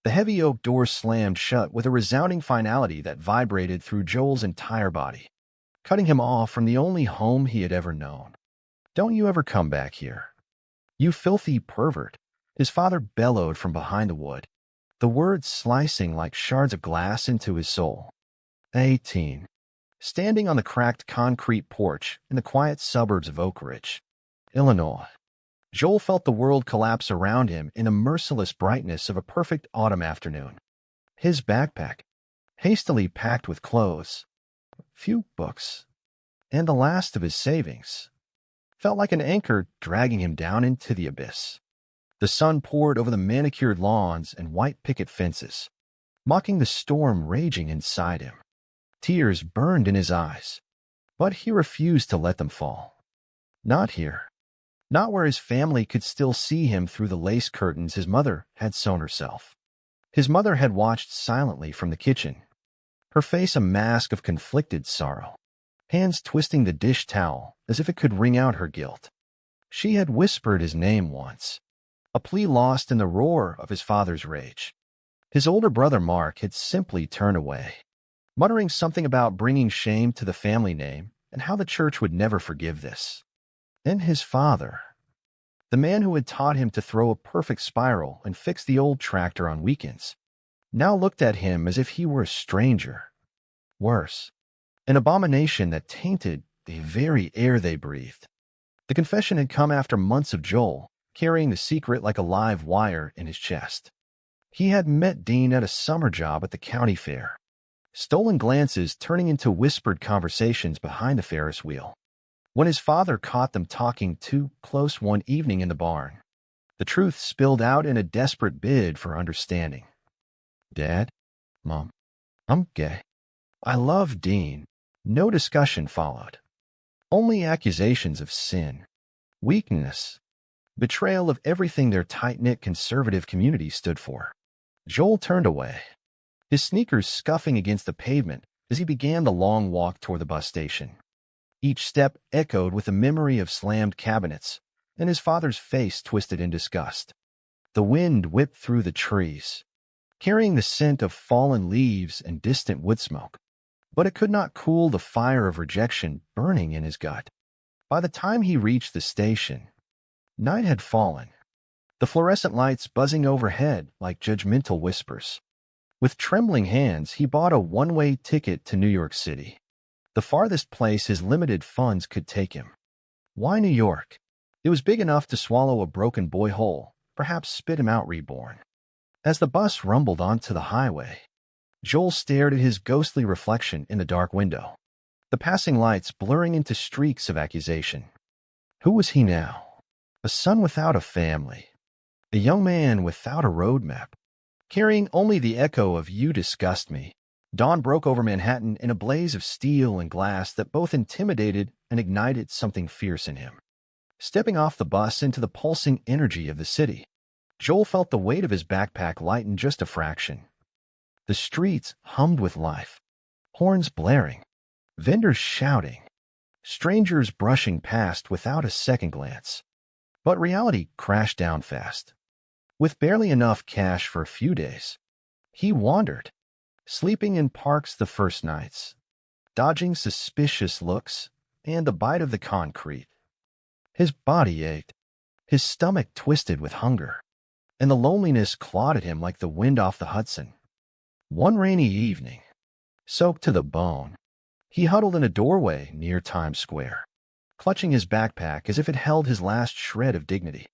The heavy oak door slammed shut with a resounding finality that vibrated through Joel's entire body, cutting him off from the only home he had ever known. "Don't you ever come back here, you filthy pervert," his father bellowed from behind the wood, the words slicing like shards of glass into his soul. 18. Standing on the cracked concrete porch in the quiet suburbs of Oak Ridge, Illinois, Joel felt the world collapse around him in the merciless brightness of a perfect autumn afternoon. His backpack, hastily packed with clothes, few books, and the last of his savings, felt like an anchor dragging him down into the abyss. The sun poured over the manicured lawns and white picket fences, mocking the storm raging inside him. Tears burned in his eyes, but he refused to let them fall. Not here. Not where his family could still see him through the lace curtains his mother had sewn herself. His mother had watched silently from the kitchen, her face a mask of conflicted sorrow, hands twisting the dish towel as if it could wring out her guilt. She had whispered his name once, a plea lost in the roar of his father's rage. His older brother Mark had simply turned away, muttering something about bringing shame to the family name and how the church would never forgive this. And his father, the man who had taught him to throw a perfect spiral and fix the old tractor on weekends, now looked at him as if he were a stranger. Worse, an abomination that tainted the very air they breathed. The confession had come after months of Joel carrying the secret like a live wire in his chest. He had met Dean at a summer job at the county fair, stolen glances turning into whispered conversations behind the Ferris wheel. When his father caught them talking too close one evening in the barn, the truth spilled out in a desperate bid for understanding. "Dad, Mom, I'm gay. I love Dean." No discussion followed. Only accusations of sin, weakness, betrayal of everything their tight-knit conservative community stood for. Joel turned away, his sneakers scuffing against the pavement as he began the long walk toward the bus station. Each step echoed with the memory of slammed cabinets, and his father's face twisted in disgust. The wind whipped through the trees, carrying the scent of fallen leaves and distant wood smoke, but it could not cool the fire of rejection burning in his gut. By the time he reached the station, night had fallen, the fluorescent lights buzzing overhead like judgmental whispers. With trembling hands, he bought a one-way ticket to New York City, the farthest place his limited funds could take him. Why New York? It was big enough to swallow a broken boy whole, perhaps spit him out reborn. As the bus rumbled onto the highway, Joel stared at his ghostly reflection in the dark window, the passing lights blurring into streaks of accusation. Who was he now? A son without a family, a young man without a roadmap, carrying only the echo of "You disgust me." Dawn broke over Manhattan in a blaze of steel and glass that both intimidated and ignited something fierce in him. Stepping off the bus into the pulsing energy of the city, Joel felt the weight of his backpack lighten just a fraction. The streets hummed with life, horns blaring, vendors shouting, strangers brushing past without a second glance. But reality crashed down fast. With barely enough cash for a few days, he wandered, sleeping in parks the first nights, dodging suspicious looks and the bite of the concrete. His body ached, his stomach twisted with hunger, and the loneliness clawed at him like the wind off the Hudson. One rainy evening, soaked to the bone, he huddled in a doorway near Times Square, clutching his backpack as if it held his last shred of dignity.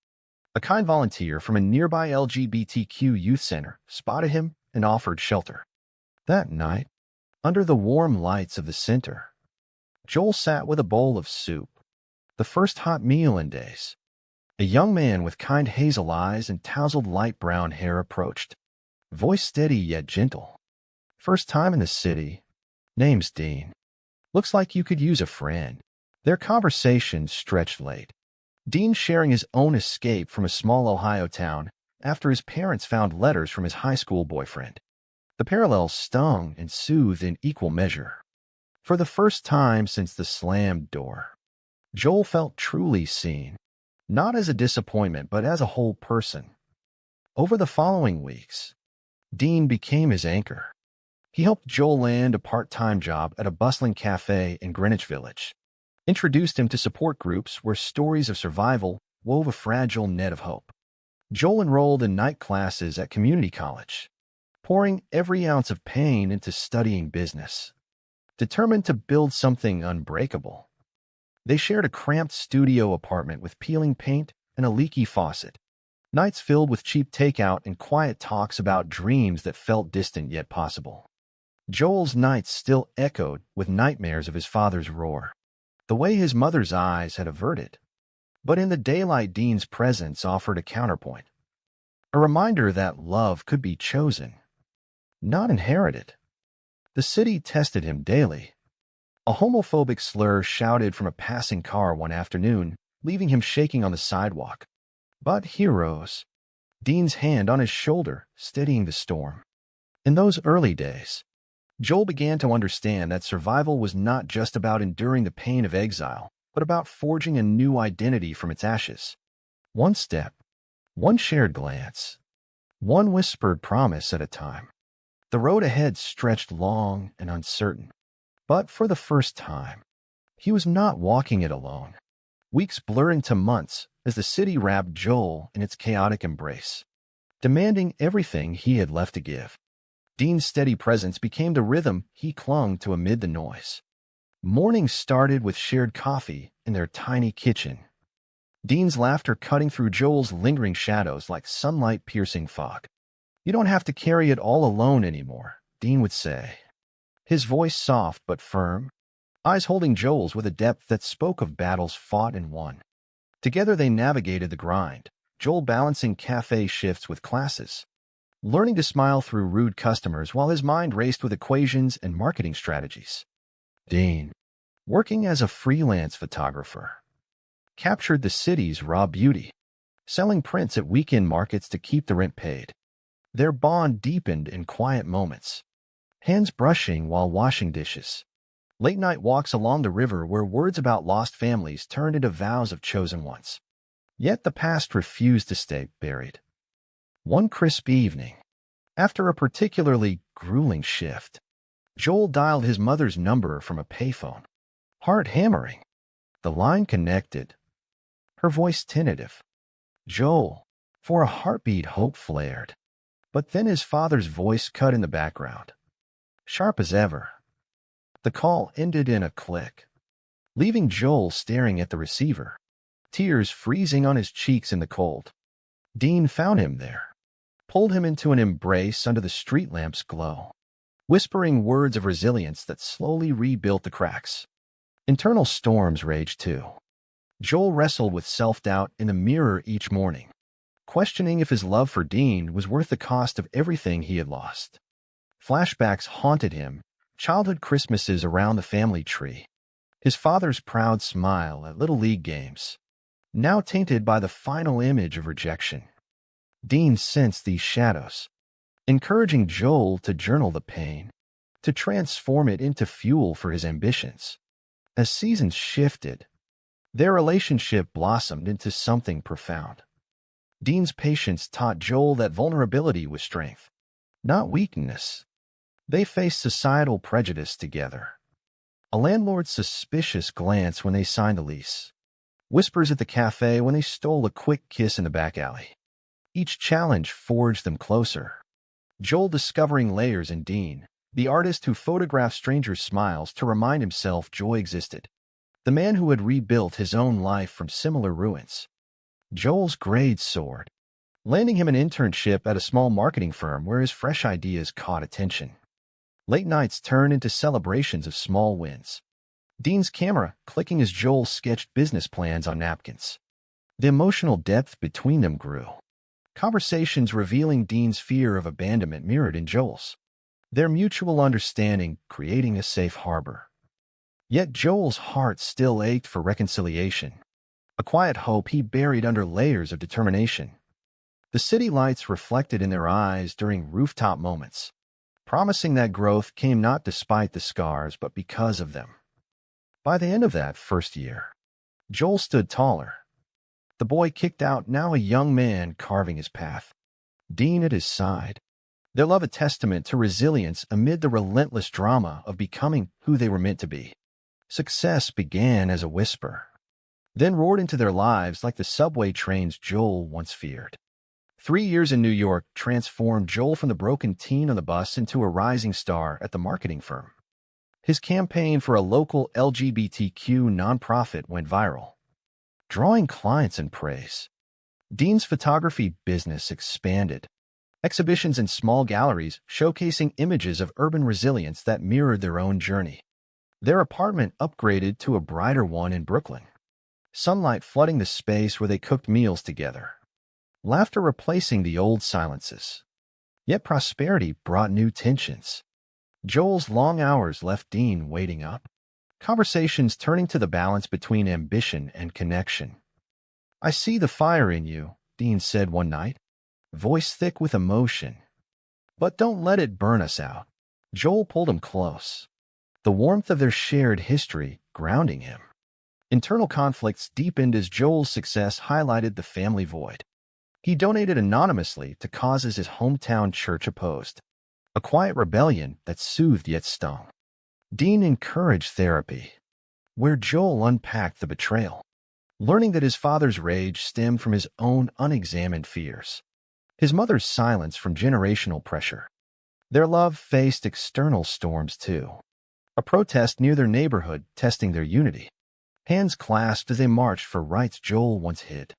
A kind volunteer from a nearby LGBTQ youth center spotted him and offered shelter. That night, under the warm lights of the center, Joel sat with a bowl of soup, the first hot meal in days. A young man with kind hazel eyes and tousled light brown hair approached, voice steady yet gentle. "First time in the city. Name's Dean. Looks like you could use a friend." Their conversation stretched late, Dean sharing his own escape from a small Ohio town after his parents found letters from his high school boyfriend. The parallels stung and soothed in equal measure. For the first time since the slammed door, Joel felt truly seen, not as a disappointment but as a whole person. Over the following weeks, Dean became his anchor. He helped Joel land a part-time job at a bustling cafe in Greenwich Village, introduced him to support groups where stories of survival wove a fragile net of hope. Joel enrolled in night classes at community college, pouring every ounce of pain into studying business, determined to build something unbreakable. They shared a cramped studio apartment with peeling paint and a leaky faucet, nights filled with cheap takeout and quiet talks about dreams that felt distant yet possible. Joel's nights still echoed with nightmares of his father's roar, the way his mother's eyes had averted. But in the daylight, Dean's presence offered a counterpoint, a reminder that love could be chosen, not inherited. The city tested him daily. A homophobic slur shouted from a passing car one afternoon, leaving him shaking on the sidewalk. But he rose, Dean's hand on his shoulder, steadying the storm. In those early days, Joel began to understand that survival was not just about enduring the pain of exile, but about forging a new identity from its ashes. One step, one shared glance, one whispered promise at a time. The road ahead stretched long and uncertain. But for the first time, he was not walking it alone. Weeks blurred into months as the city wrapped Joel in its chaotic embrace, demanding everything he had left to give. Dean's steady presence became the rhythm he clung to amid the noise. Mornings started with shared coffee in their tiny kitchen, Dean's laughter cutting through Joel's lingering shadows like sunlight-piercing fog. "You don't have to carry it all alone anymore," Dean would say, his voice soft but firm, eyes holding Joel's with a depth that spoke of battles fought and won. Together they navigated the grind, Joel balancing cafe shifts with classes, learning to smile through rude customers while his mind raced with equations and marketing strategies. Dean, working as a freelance photographer, captured the city's raw beauty, selling prints at weekend markets to keep the rent paid. Their bond deepened in quiet moments, hands brushing while washing dishes, late-night walks along the river where words about lost families turned into vows of chosen ones. Yet the past refused to stay buried. One crisp evening, after a particularly grueling shift, Joel dialed his mother's number from a payphone. Heart hammering. The line connected, her voice tentative. "Joel." For a heartbeat, hope flared. But then his father's voice cut in the background, sharp as ever. The call ended in a click, leaving Joel staring at the receiver, tears freezing on his cheeks in the cold. Dean found him there, pulled him into an embrace under the street lamp's glow, whispering words of resilience that slowly rebuilt the cracks. Internal storms raged too. Joel wrestled with self-doubt in the mirror each morning, questioning if his love for Dean was worth the cost of everything he had lost. Flashbacks haunted him, childhood Christmases around the family tree, his father's proud smile at Little League games, now tainted by the final image of rejection. Dean sensed these shadows, encouraging Joel to journal the pain, to transform it into fuel for his ambitions. As seasons shifted, their relationship blossomed into something profound. Dean's patience taught Joel that vulnerability was strength, not weakness. They faced societal prejudice together. A landlord's suspicious glance when they signed a lease, whispers at the cafe when they stole a quick kiss in the back alley. Each challenge forged them closer. Joel discovering layers in Dean, the artist who photographed strangers' smiles to remind himself joy existed, the man who had rebuilt his own life from similar ruins. Joel's grades soared, landing him an internship at a small marketing firm where his fresh ideas caught attention. Late nights turned into celebrations of small wins, Dean's camera clicking as Joel sketched business plans on napkins. The emotional depth between them grew, conversations revealing Dean's fear of abandonment mirrored in Joel's, their mutual understanding creating a safe harbor. Yet Joel's heart still ached for reconciliation, a quiet hope he buried under layers of determination. The city lights reflected in their eyes during rooftop moments, promising that growth came not despite the scars but because of them. By the end of that first year, Joel stood taller. The boy kicked out, now a young man carving his path. Dean at his side, Their love a testament to resilience amid the relentless drama of becoming who they were meant to be. Success began as a whisper, then roared into their lives like the subway trains Joel once feared. 3 years in New York transformed Joel from the broken teen on the bus into a rising star at the marketing firm. His campaign for a local LGBTQ nonprofit went viral, drawing clients and praise. Dean's photography business expanded. Exhibitions in small galleries showcasing images of urban resilience that mirrored their own journey. Their apartment upgraded to a brighter one in Brooklyn, sunlight flooding the space where they cooked meals together, laughter replacing the old silences. Yet prosperity brought new tensions. Joel's long hours left Dean waiting up, conversations turning to the balance between ambition and connection. "I see the fire in you," Dean said one night, voice thick with emotion. "But don't let it burn us out." Joel pulled him close, the warmth of their shared history grounding him. Internal conflicts deepened as Joel's success highlighted the family void. He donated anonymously to causes his hometown church opposed, a quiet rebellion that soothed yet stung. Dean encouraged therapy, where Joel unpacked the betrayal, learning that his father's rage stemmed from his own unexamined fears, his mother's silence from generational pressure. Their love faced external storms too. A protest near their neighborhood testing their unity, hands clasped as they marched for rights Joel once hid.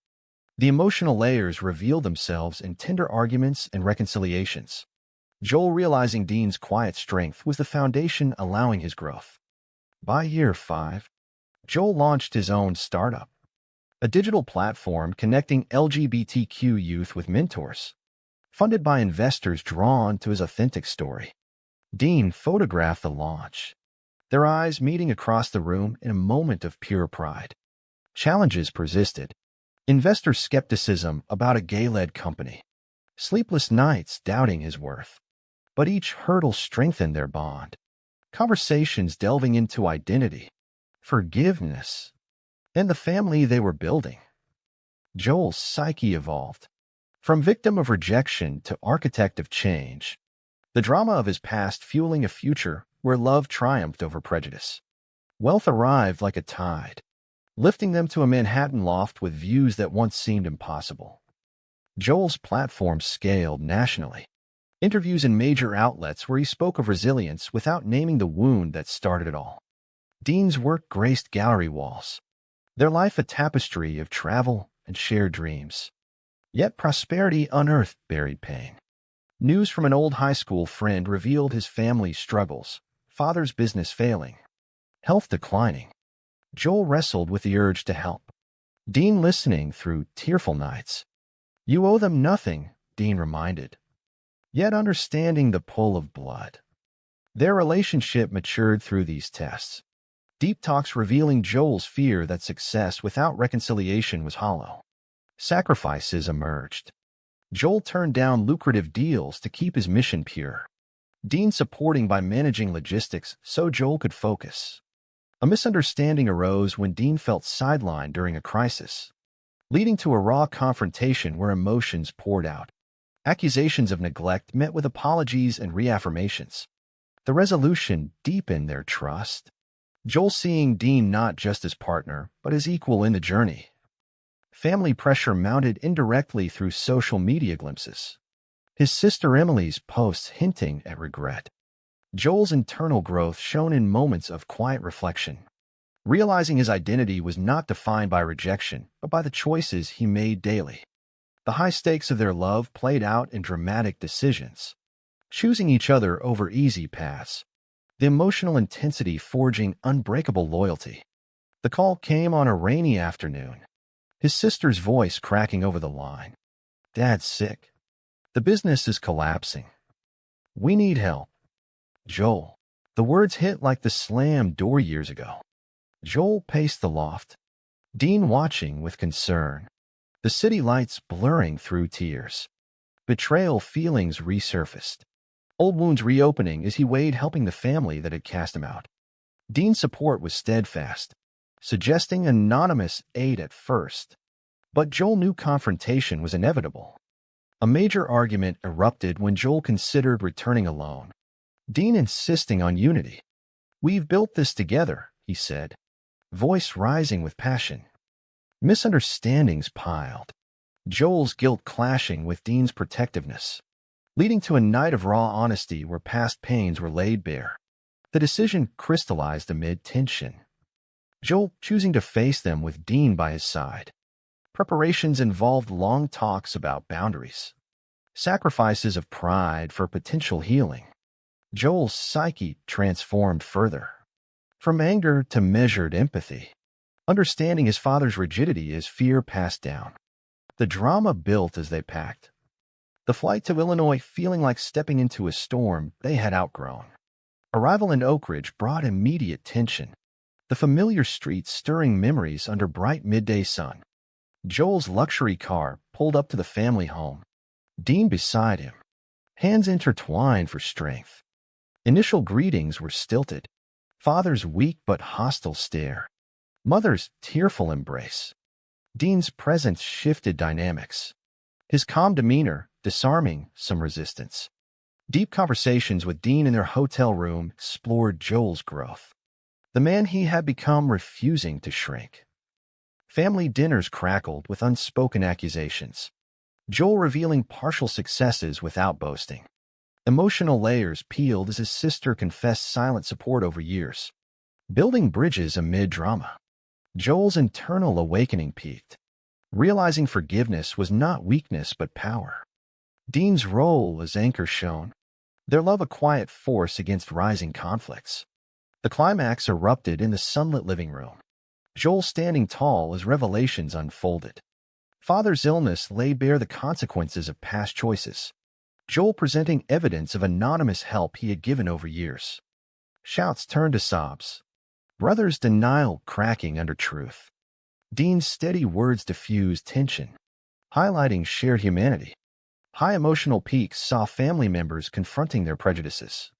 The emotional layers revealed themselves in tender arguments and reconciliations. Joel realizing Dean's quiet strength was the foundation allowing his growth. By year 5, Joel launched his own startup, a digital platform connecting LGBTQ youth with mentors, funded by investors drawn to his authentic story. Dean photographed the launch, their eyes meeting across the room in a moment of pure pride. Challenges persisted. Investor skepticism about a gay-led company, sleepless nights doubting his worth. But each hurdle strengthened their bond. Conversations delving into identity, forgiveness, and the family they were building. Joel's psyche evolved, from victim of rejection to architect of change, the drama of his past fueling a future where love triumphed over prejudice. Wealth arrived like a tide, lifting them to a Manhattan loft with views that once seemed impossible. Joel's platform scaled nationally. Interviews in major outlets where he spoke of resilience without naming the wound that started it all. Dean's work graced gallery walls, their life a tapestry of travel and shared dreams. Yet prosperity unearthed buried pain. News from an old high school friend revealed his family's struggles, father's business failing, health declining. Joel wrestled with the urge to help, Dean listening through tearful nights. "You owe them nothing," Dean reminded, yet understanding the pull of blood. Their relationship matured through these tests, deep talks revealing Joel's fear that success without reconciliation was hollow. Sacrifices emerged. Joel turned down lucrative deals to keep his mission pure, Dean supporting by managing logistics so Joel could focus. A misunderstanding arose when Dean felt sidelined during a crisis, leading to a raw confrontation where emotions poured out. Accusations of neglect met with apologies and reaffirmations. The resolution deepened their trust, Joel seeing Dean not just as partner, but as equal in the journey. Family pressure mounted indirectly through social media glimpses, his sister Emily's posts hinting at regret. Joel's internal growth shone in moments of quiet reflection, realizing his identity was not defined by rejection, but by the choices he made daily. The high stakes of their love played out in dramatic decisions, choosing each other over easy paths, the emotional intensity forging unbreakable loyalty. The call came on a rainy afternoon, his sister's voice cracking over the line. "Dad's sick. The business is collapsing. We need help." "Joel." The words hit like the slammed door years ago. Joel paced the loft, Dean watching with concern, the city lights blurring through tears. Betrayal feelings resurfaced, old wounds reopening as he weighed helping the family that had cast him out. Dean's support was steadfast, suggesting anonymous aid at first, but Joel knew confrontation was inevitable. A major argument erupted when Joel considered returning alone, Dean insisting on unity. "We've built this together," he said, voice rising with passion. Misunderstandings piled, Joel's guilt clashing with Dean's protectiveness, leading to a night of raw honesty where past pains were laid bare. The decision crystallized amid tension, Joel choosing to face them with Dean by his side. Preparations involved long talks about boundaries, sacrifices of pride for potential healing. Joel's psyche transformed further, from anger to measured empathy, understanding his father's rigidity as fear passed down. The drama built as they packed, the flight to Illinois feeling like stepping into a storm they had outgrown. Arrival in Oak Ridge brought immediate tension, the familiar streets stirring memories under bright midday sun. Joel's luxury car pulled up to the family home, Dean beside him, hands intertwined for strength. Initial greetings were stilted, father's weak but hostile stare, mother's tearful embrace. Dean's presence shifted dynamics, his calm demeanor disarming some resistance. Deep conversations with Dean in their hotel room explored Joel's growth, the man he had become refusing to shrink. Family dinners crackled with unspoken accusations, Joel revealing partial successes without boasting. Emotional layers peeled as his sister confessed silent support over years, building bridges amid drama. Joel's internal awakening peaked, realizing forgiveness was not weakness but power. Dean's role as anchor shone, their love a quiet force against rising conflicts. The climax erupted in the sunlit living room, Joel standing tall as revelations unfolded. Father's illness laid bare the consequences of past choices, Joel presenting evidence of anonymous help he had given over years. Shouts turned to sobs, brother's denial cracking under truth. Dean's steady words diffused tension, highlighting shared humanity. High emotional peaks saw family members confronting their prejudices,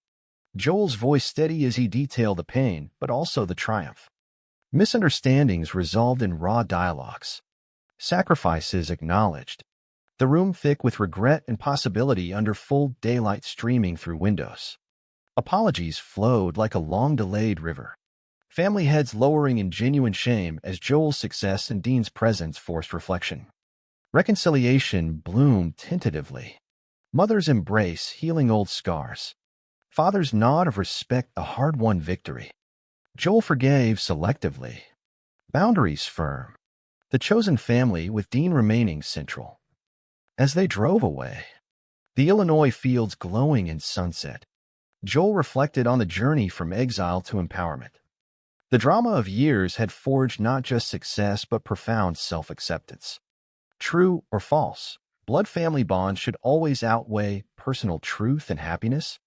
Joel's voice steady as he detailed the pain but also the triumph. Misunderstandings resolved in raw dialogues, sacrifices acknowledged, the room thick with regret and possibility under full daylight streaming through windows. Apologies flowed like a long-delayed river, family heads lowering in genuine shame as Joel's success and Dean's presence forced reflection. Reconciliation bloomed tentatively, mother's embrace healing old scars, father's nod of respect a hard-won victory. Joel forgave selectively, boundaries firm, the chosen family with Dean remaining central. As they drove away, the Illinois fields glowing in sunset, Joel reflected on the journey from exile to empowerment. The drama of years had forged not just success but profound self-acceptance. True or false, blood family bonds should always outweigh personal truth and happiness.